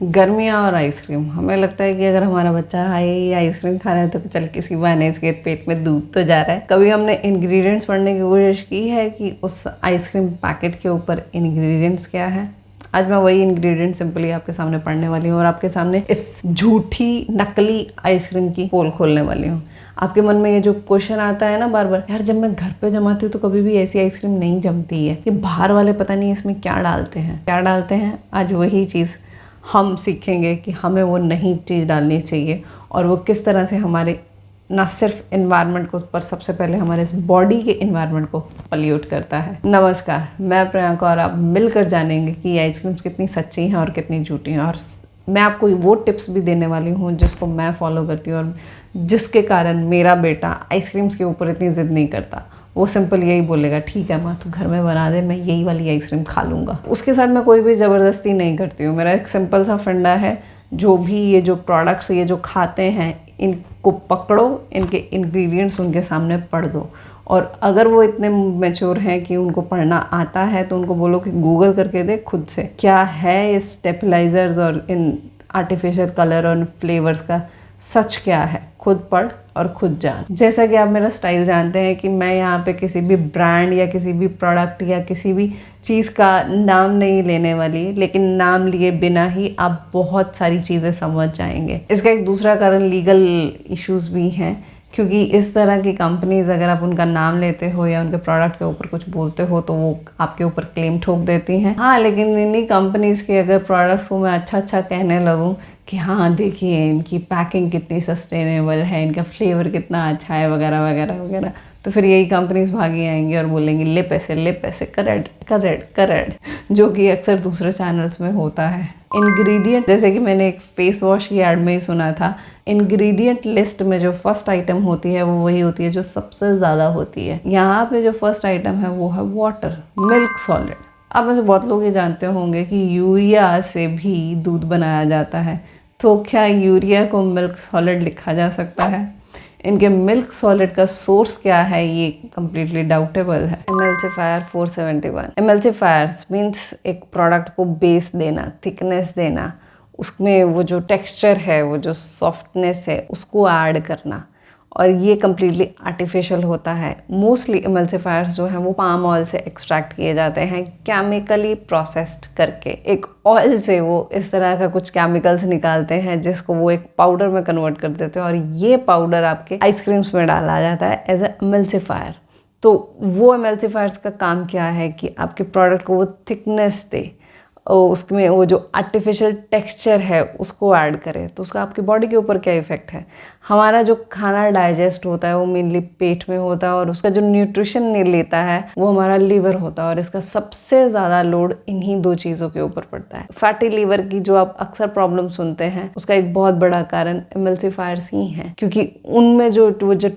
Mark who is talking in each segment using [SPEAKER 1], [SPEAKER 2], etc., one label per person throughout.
[SPEAKER 1] गर्मियाँ और आइसक्रीम, हमें लगता है कि अगर हमारा बच्चा हाई आइसक्रीम खा रहा है तो चल किसी बहाने इसके पेट में दूध तो जा रहा है। कभी हमने इंग्रेडिएंट्स पढ़ने की कोशिश की है कि उस आइसक्रीम पैकेट के ऊपर इंग्रेडिएंट्स क्या है। आज मैं वही इंग्रेडिएंट सिंपली आपके सामने पढ़ने वाली हूँ और आपके सामने इस झूठी नकली आइसक्रीम की पोल खोलने वाली हूँ। आपके मन में ये जो क्वेश्चन आता है ना बार बार, यार जब मैं घर पे जमाती हूँ तो कभी भी ऐसी आइसक्रीम नहीं जमती है, ये बाहर वाले पता नहीं इसमें क्या डालते हैं। आज वही चीज़ हम सीखेंगे कि हमें वो नई चीज़ डालनी चाहिए और वो किस तरह से हमारे ना सिर्फ एनवायरनमेंट को पर सबसे पहले हमारे इस बॉडी के एनवायरनमेंट को पॉल्यूट करता है। नमस्कार, मैं प्रियंका और आप मिलकर जानेंगे कि ये आइसक्रीम्स कितनी सच्ची हैं और कितनी झूठी हैं। और मैं आपको वो टिप्स भी देने वाली हूँ जिसको मैं फॉलो करती हूँ और जिसके कारण मेरा बेटा आइसक्रीम्स के ऊपर इतनी ज़िद नहीं करता। वो सिंपल यही बोलेगा, ठीक है माँ तू घर में बना दे, मैं यही वाली आइसक्रीम खा लूँगा। उसके साथ मैं कोई भी ज़बरदस्ती नहीं करती हूँ। मेरा एक सिंपल सा फंडा है, जो भी ये जो प्रोडक्ट्स ये जो खाते हैं इनको पकड़ो, इनके इंग्रेडिएंट्स उनके सामने पढ़ दो और अगर वो इतने मैच्योर हैं कि उनको पढ़ना आता है तो उनको बोलो कि गूगल करके दे खुद से क्या है इस स्टेबलाइजर्स और इन आर्टिफिशियल कलर और फ्लेवर्स का सच क्या है, खुद पढ़ और खुद जान। जैसा कि आप मेरा स्टाइल जानते हैं कि मैं यहाँ पे किसी भी ब्रांड या किसी भी प्रोडक्ट या किसी भी चीज़ का नाम नहीं लेने वाली, लेकिन नाम लिए बिना ही आप बहुत सारी चीज़ें समझ जाएंगे। इसका एक दूसरा कारण लीगल इश्यूज भी हैं, क्योंकि इस तरह की कंपनीज अगर आप उनका नाम लेते हो या उनके प्रोडक्ट के ऊपर कुछ बोलते हो तो वो आपके ऊपर क्लेम ठोक देती हैं। हाँ, लेकिन इन्हीं कंपनीज के अगर प्रोडक्ट्स को मैं अच्छा कहने लगूँ कि हाँ देखिए इनकी पैकिंग कितनी सस्टेनेबल है, इनका फ्लेवर कितना अच्छा है वगैरह वगैरह वगैरह, तो फिर यही कंपनीज भागी आएंगी और बोलेंगी ले पैसे करेक्ट, जो कि अक्सर दूसरे चैनल्स में होता है। इंग्रेडिएंट, जैसे कि मैंने एक फेस वॉश की ऐड में ही सुना था, इंग्रेडिएंट लिस्ट में जो फर्स्ट आइटम होती है वो वही होती है जो सबसे ज़्यादा होती है। यहाँ पे जो फर्स्ट आइटम है वो है वाटर, मिल्क सॉलिड। आप में से बहुत लोग ये जानते होंगे कि यूरिया से भी दूध बनाया जाता है, तो क्या यूरिया को मिल्क सॉलिड लिखा जा सकता है? इनके मिल्क सॉलिड का सोर्स क्या है ये कम्प्लीटली डाउटेबल है। एमल्सिफायर 471। एमल्सिफायर्स मीन्स एक प्रोडक्ट को बेस देना, थिकनेस देना, उसमें वो जो टेक्सचर है, वो जो सॉफ्टनेस है उसको ऐड करना, और ये कम्प्लीटली आर्टिफिशियल होता है। मोस्टली एमल्सिफायर्स जो हैं वो पाम ऑयल से एक्सट्रैक्ट किए जाते हैं, केमिकली प्रोसेस्ड करके। एक ऑयल से वो इस तरह का कुछ केमिकल्स निकालते हैं जिसको वो एक पाउडर में कन्वर्ट कर देते हैं और ये पाउडर आपके आइसक्रीम्स में डाला जाता है एज ए एमल्सिफायर। तो वो एमल्सिफायर्स का काम क्या है कि आपके प्रोडक्ट को वो थिकनेस दे, उसमें वो जो आर्टिफिशियल टेक्सचर है उसको ऐड करें। तो उसका आपकी बॉडी के ऊपर क्या इफ़ेक्ट है? हमारा जो खाना डाइजेस्ट होता है वो मेनली पेट में होता है और उसका जो न्यूट्रिशन नहीं लेता है वो हमारा लीवर होता है और इसका सबसे ज़्यादा लोड इन्हीं दो चीज़ों के ऊपर पड़ता है। फैटी लीवर की जो आप अक्सर प्रॉब्लम सुनते हैं उसका एक बहुत बड़ा कारण एमल्सिफायर्स ही हैं, क्योंकि उनमें जो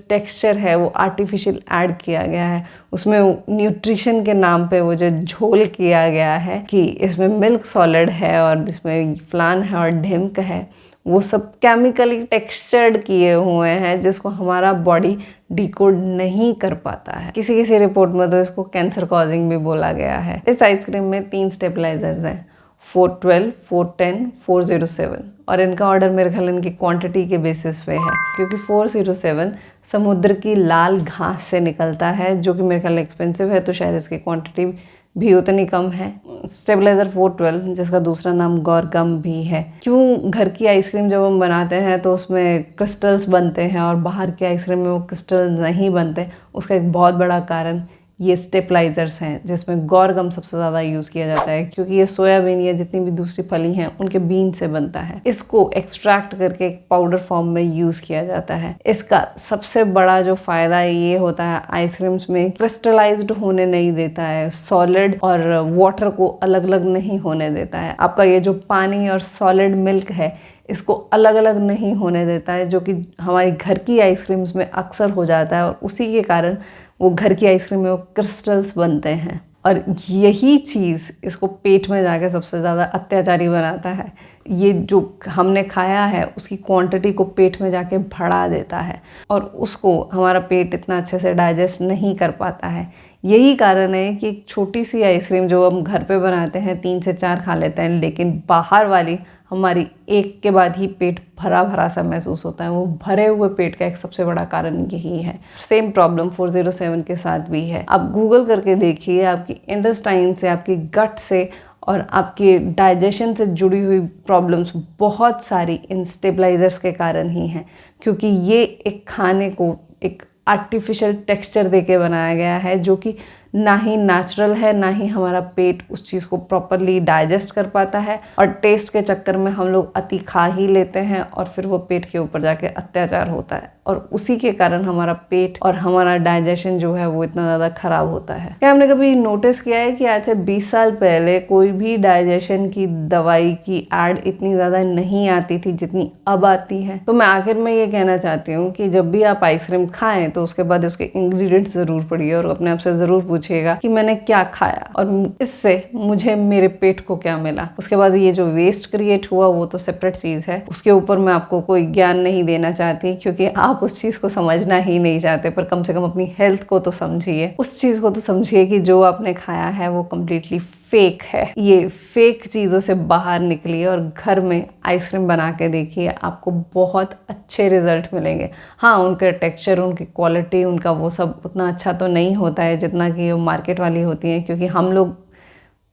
[SPEAKER 1] टेक्सचर है वो आर्टिफिशियल ऐड किया गया है, उसमें न्यूट्रिशन के नाम पे वो जो झोल किया गया है कि इसमें मिल्क सॉलिड है और इसमें फ्लान है और ढिम्क है, वो सब केमिकली टेक्सचर्ड किए हुए हैं जिसको हमारा बॉडी डिकोड नहीं कर पाता है। किसी रिपोर्ट में तो इसको कैंसर कॉजिंग भी बोला गया है। इस आइसक्रीम में 3 स्टेबलाइजर्स हैं, 412, 410, 407, और इनका ऑर्डर मेरे ख्याल इनकी क्वांटिटी के बेसिस पे है, क्योंकि 407 समुद्र की लाल घास से निकलता है जो कि मेरे ख्याल एक्सपेंसिव है, तो शायद इसकी क्वांटिटी भी उतनी कम है। स्टेबलाइजर 412 जिसका दूसरा नाम गौरगम भी है। क्यों घर की आइसक्रीम जब हम बनाते हैं तो उसमें क्रिस्टल्स बनते हैं और बाहर की आइसक्रीम में वो क्रिस्टल नहीं बनते, उसका एक बहुत बड़ा कारण ये स्टेबलाइजर्स हैं जिसमें गौरगम सबसे ज़्यादा यूज़ किया जाता है, क्योंकि ये सोयाबीन या जितनी भी दूसरी फली हैं उनके बीन से बनता है। इसको एक्सट्रैक्ट करके एक पाउडर फॉर्म में यूज़ किया जाता है। इसका सबसे बड़ा जो फ़ायदा ये होता है, आइसक्रीम्स में क्रिस्टलाइज्ड होने नहीं देता है, सॉलिड और वाटर को अलग अलग नहीं होने देता है। आपका ये जो पानी और सॉलिड मिल्क है इसको अलग अलग नहीं होने देता है, जो कि हमारी घर की आइसक्रीम्स में अक्सर हो जाता है और उसी के कारण वो घर की आइसक्रीम में वो क्रिस्टल्स बनते हैं और यही चीज़ इसको पेट में जाके सबसे ज़्यादा अत्याचारी बनाता है। ये जो हमने खाया है उसकी क्वांटिटी को पेट में जाके बढ़ा देता है और उसको हमारा पेट इतना अच्छे से डाइजेस्ट नहीं कर पाता है। यही कारण है कि एक छोटी सी आइसक्रीम जो हम घर पे बनाते हैं 3 से 4 खा लेते हैं, लेकिन बाहर वाली हमारी एक के बाद ही पेट भरा भरा सा महसूस होता है। वो भरे हुए पेट का एक सबसे बड़ा कारण यही है। सेम प्रॉब्लम 407 के साथ भी है। आप गूगल करके देखिए, आपकी इंटेस्टाइन से, आपकी गट से और आपके डाइजेशन से जुड़ी हुई प्रॉब्लम्स बहुत सारी इन स्टेबलाइजर्स के कारण ही हैं, क्योंकि ये एक खाने को एक आर्टिफिशियल टेक्सचर देके बनाया गया है जो कि ना ही नेचुरल है, ना ही हमारा पेट उस चीज़ को प्रॉपरली डाइजेस्ट कर पाता है। और टेस्ट के चक्कर में हम लोग अति खा ही लेते हैं और फिर वो पेट के ऊपर जाके अत्याचार होता है और उसी के कारण हमारा पेट और हमारा डाइजेशन जो है वो इतना ज़्यादा खराब होता है। क्या हमने कभी नोटिस किया है कि आज से 20 साल पहले कोई भी डाइजेशन की दवाई की एड इतनी ज़्यादा नहीं आती थी जितनी अब आती है? तो मैं आखिर में ये कहना चाहती हूँ कि जब भी आप आइसक्रीम खाएं तो उसके बाद उसके इंग्रेडिएंट्स ज़रूर पढ़िए और अपने आप से ज़रूर पूछिएगा कि मैंने क्या खाया और इससे मुझे मेरे पेट को क्या मिला। उसके बाद ये जो वेस्ट क्रिएट हुआ वो तो सेपरेट चीज़ है, उसके ऊपर मैं आपको कोई ज्ञान नहीं देना चाहती क्योंकि आप उस चीज़ को समझना ही नहीं चाहते। पर कम से कम अपनी हेल्थ को तो समझिए, उस चीज़ को तो समझिए कि जो आपने खाया है वो कम्प्लीटली फेक है। ये फेक चीज़ों से बाहर निकलिए और घर में आइसक्रीम बना के देखिए, आपको बहुत अच्छे रिजल्ट मिलेंगे। हाँ, उनका टेक्सचर, उनकी क्वालिटी, उनका वो सब उतना अच्छा तो नहीं होता है जितना कि वो मार्केट वाली होती हैं, क्योंकि हम लोग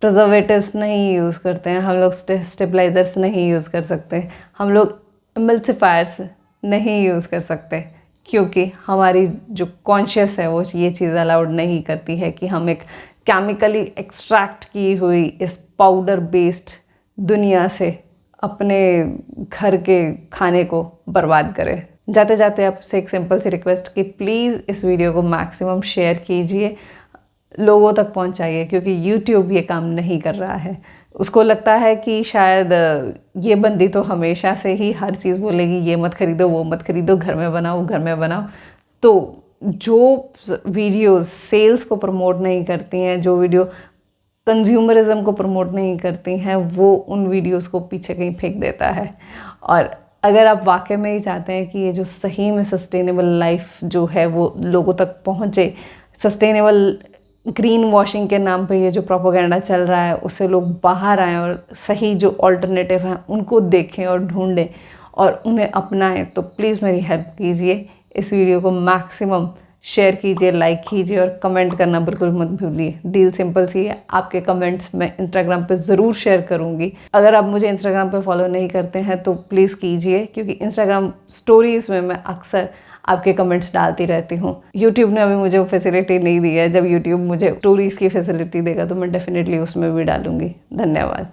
[SPEAKER 1] प्रिजर्वेटिव्स नहीं यूज़ करते हैं, हम लोग स्टेबलाइजर्स नहीं यूज़ कर सकते, हम लोग एमल्सिफायर्स नहीं यूज़ कर सकते, क्योंकि हमारी जो कॉन्शियस है वो ये चीज़ अलाउड नहीं करती है कि हम एक केमिकली एक्सट्रैक्ट की हुई इस पाउडर बेस्ड दुनिया से अपने घर के खाने को बर्बाद करें। जाते जाते आपसे एक सिंपल सी रिक्वेस्ट कि प्लीज़ इस वीडियो को मैक्सिमम शेयर कीजिए, लोगों तक पहुंचाइए, क्योंकि YouTube ये काम नहीं कर रहा है। उसको लगता है कि शायद ये बंदी तो हमेशा से ही हर चीज़ बोलेगी, ये मत खरीदो, वो मत खरीदो, घर में बनाओ, घर में बनाओ। तो जो वीडियोस सेल्स को प्रमोट नहीं करती हैं, जो वीडियो कंज्यूमरिज्म को प्रमोट नहीं करती हैं, वो उन वीडियोस को पीछे कहीं फेंक देता है। और अगर आप वाकई में ही चाहते हैं कि ये जो सही में सस्टेनेबल लाइफ जो है वो लोगों तक पहुँचे, सस्टेनेबल ग्रीन वॉशिंग के नाम पे ये जो प्रोपेगेंडा चल रहा है उससे लोग बाहर आएँ और सही जो ऑल्टरनेटिव हैं उनको देखें और ढूंढें और उन्हें अपनाएं, तो प्लीज़ मेरी हेल्प कीजिए। इस वीडियो को मैक्सिमम शेयर कीजिए, लाइक कीजिए और कमेंट करना बिल्कुल मत भूलिए। डील सिंपल सी है, आपके कमेंट्स मैं इंस्टाग्राम पे ज़रूर शेयर करूँगी। अगर आप मुझे इंस्टाग्राम पे फॉलो नहीं करते हैं तो प्लीज़ कीजिए, क्योंकि इंस्टाग्राम स्टोरीज़ में मैं अक्सर आपके कमेंट्स डालती रहती हूँ। यूट्यूब ने अभी मुझे वो फैसिलिटी नहीं दी है। जब यूट्यूब मुझे स्टोरीज़ की फैसिलिटी देगा तो मैं डेफिनेटली उसमें भी डालूँगी। धन्यवाद।